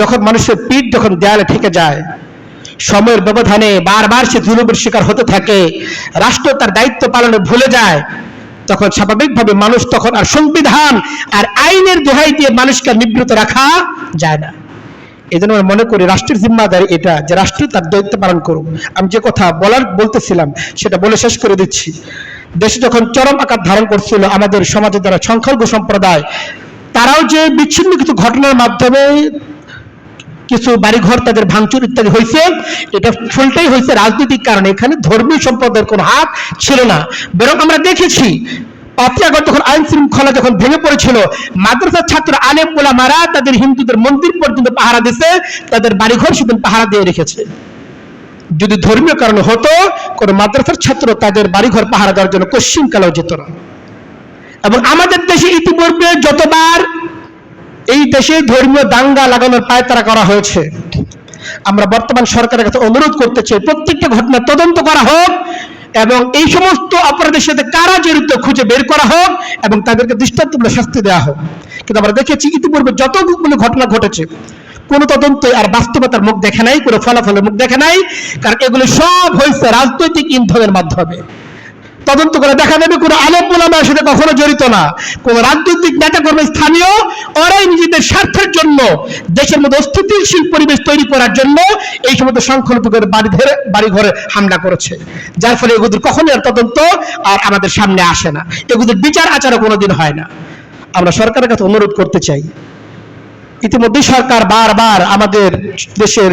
যখন মানুষের পিঠ যখন দেয়ালে ঠেকে যায়, সময়ের ব্যবধানে বারবার সে জুলুমের শিকার হতে থাকে, রাষ্ট্র তার দায়িত্ব পালনে ভুলে যায়, তখন স্বাভাবিকভাবে মানুষ তখন আর সংবিধান আর আইনের দোহাই দিয়ে মানুষকে নিবৃত রাখা যায় না। এই জন্য মনে করি রাষ্ট্রের জিম্মাদারি এটা যে রাষ্ট্র তার দায়িত্ব পালন করুক। আমি যে কথা বলতেছিলাম সেটা বলে শেষ করে দিচ্ছি। দেশে যখন চরম আকার ধারণ করছিল আমাদের সমাজের দ্বারা সংখ্যালঘু সম্প্রদায়, তারাও যে বিচ্ছিন্ন কিছু ঘটনার মাধ্যমে কিছু বাড়িঘর তাদের ভাঙচুর ইত্যাদি হয়েছে, এটা ফুলটাই হয়েছে রাজনৈতিক কারণে। এখানে ধর্মীয় সম্প্রদায়ের কোনো হাত ছিল না। বরং আমরা দেখেছি পাতিয়াগড় যখন আইন শৃঙ্খলা যখন ভেঙে পড়েছিল, মাদ্রাসার ছাত্র আলেম ওলামারা তাদের হিন্দুদের মন্দির পর্যন্ত পাহারা দিয়েছে, তাদের বাড়িঘর সেদিন পাহারা দিয়ে রেখেছে। যদি ধর্মীয় কারণে হতো, কোন মাদ্রাসার ছাত্র তাদের বাড়িঘর পাহারা দেওয়ার জন্য কোশ্চিনকালেও যেত না। এবং আমাদের দেশে ইতিপূর্বে যতবার এই দেশে ধর্মীয় দাঙ্গা লাগানোর পায়তারা করা হয়েছে, আমরা বর্তমান সরকারের কাছে অনুরোধ করতে চাই প্রত্যেকটা ঘটনা তদন্ত করা হোক এবং এই সমস্ত অপরাধের সাথে কারা জড়িত খুঁজে বের করা হোক এবং তাদেরকে দৃষ্টান্তমূলক শাস্তি দেওয়া হোক। কিন্তু আমরা দেখেছি ইতিপূর্বে যতগুলো ঘটনা ঘটেছে, কোন তদন্ত আর বাস্তবতার মুখ দেখে নাই, কোনো ফলাফলের মুখ দেখে নাই, কারণ এগুলো সব হয়েছে রাজনৈতিক ইন্ধনের মাধ্যমে। তদন্ত করে দেখা যাবে কোন আলেম ওলামার সাথে কখনো জড়িত না, কোন রাজনৈতিক নেতা কর্মী স্থানীয়, ওরাই নিজেদের স্বার্থের জন্য দেশের মধ্যে অস্থিতিশীল পরিবেশ তৈরি করার জন্য এই সমস্ত সংখ্যালঘুদের বাড়িঘরে হামলা করেছে, যার ফলে এগুলোর কখনোই আর তদন্ত আর আমাদের সামনে আসে না, এগুলোর বিচার আচারও কোনোদিন হয় না। আমরা সরকারের কাছে অনুরোধ করতে চাই, ইতিমধ্যে সরকার বারবার আমাদের দেশের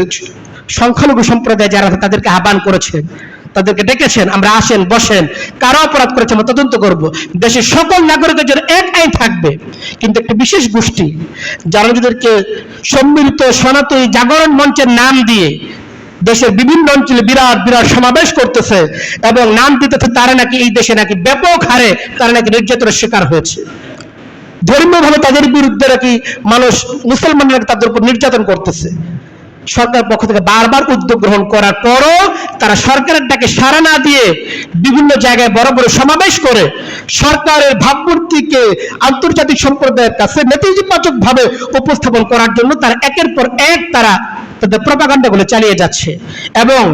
সংখ্যালঘু সম্প্রদায় যারা আছে তাদেরকে আহ্বান করেছেন, তাদেরকে ডেকেছেন, আমরা আসেন বসেন, কারা অপরাধ করেছে আমরা তদন্ত করব। দেশের সকল নাগরিকের জন্য এক আইন থাকবে, কিন্তু একটি বিশেষ গোষ্ঠী যারা নিজেদেরকে সম্মিলিত সনাতনী জাগরণ মঞ্চের নাম দিয়ে দেশের বিভিন্ন অঞ্চলে বিরাট বিরাট সমাবেশ করতেছে এবং নাম দিতেছে তারা নাকি এই দেশে নাকি ব্যাপক হারে তারা নাকি নির্যাতনের শিকার হয়েছে, ধর্মীয়ভাবে তাদের বিরুদ্ধে নাকি মানুষ মুসলমানরা তাদের উপর নির্যাতন করতেছে। সরকার পক্ষ থেকে বারবার উদ্যোগ গ্রহণ করার পরও তারা সরকারের ডাকে সাড়া না দিয়ে বিভিন্ন জায়গায় বড় বড় সমাবেশ করে সরকারের ভাবমূর্তিকে আন্তর্জাতিক সম্প্রদায়ের কাছে নেতিবাচক ভাবে উপস্থাপন করার জন্য তারা একের পর এক তারা তাদের প্রপাগান্ডাগুলো চালিয়ে যাচ্ছে। এবং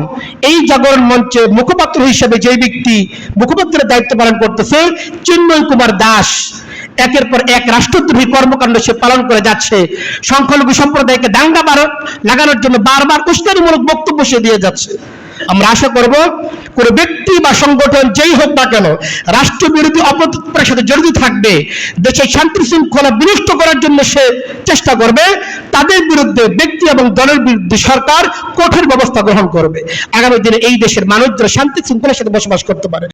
এই জাগরণ মঞ্চে মুখপাত্র হিসেবে যে ব্যক্তি মুখপাত্রের দায়িত্ব পালন করতেছে চিন্ময় কুমার দাস, একের পর এক রাষ্ট্রদ্রোহী কর্মকাণ্ড সে পালন করে যাচ্ছে, সংখ্যালঘু সম্প্রদায়কে দাঙ্গা লাগানোর জন্য বারবার উস্কানিমূলক বক্তব্য সে দিয়ে যাচ্ছে। আমরা আশা করব কোন ব্যক্তি বা সংগঠন যেই হোক না কেন রাষ্ট্রবিরোধী অপতৎপরের সাথে জড়িত থাকবে, দেশের শান্তি শৃঙ্খলা বিনষ্ট করার জন্য সে চেষ্টা করবে, তাদের বিরুদ্ধে ব্যক্তি এবং দলের বিরুদ্ধে সরকার কঠোর ব্যবস্থা গ্রহণ করবে। আগামী দিনে এই দেশের মানুষ যারা শান্তি শৃঙ্খলার সাথে বসবাস করতে পারে।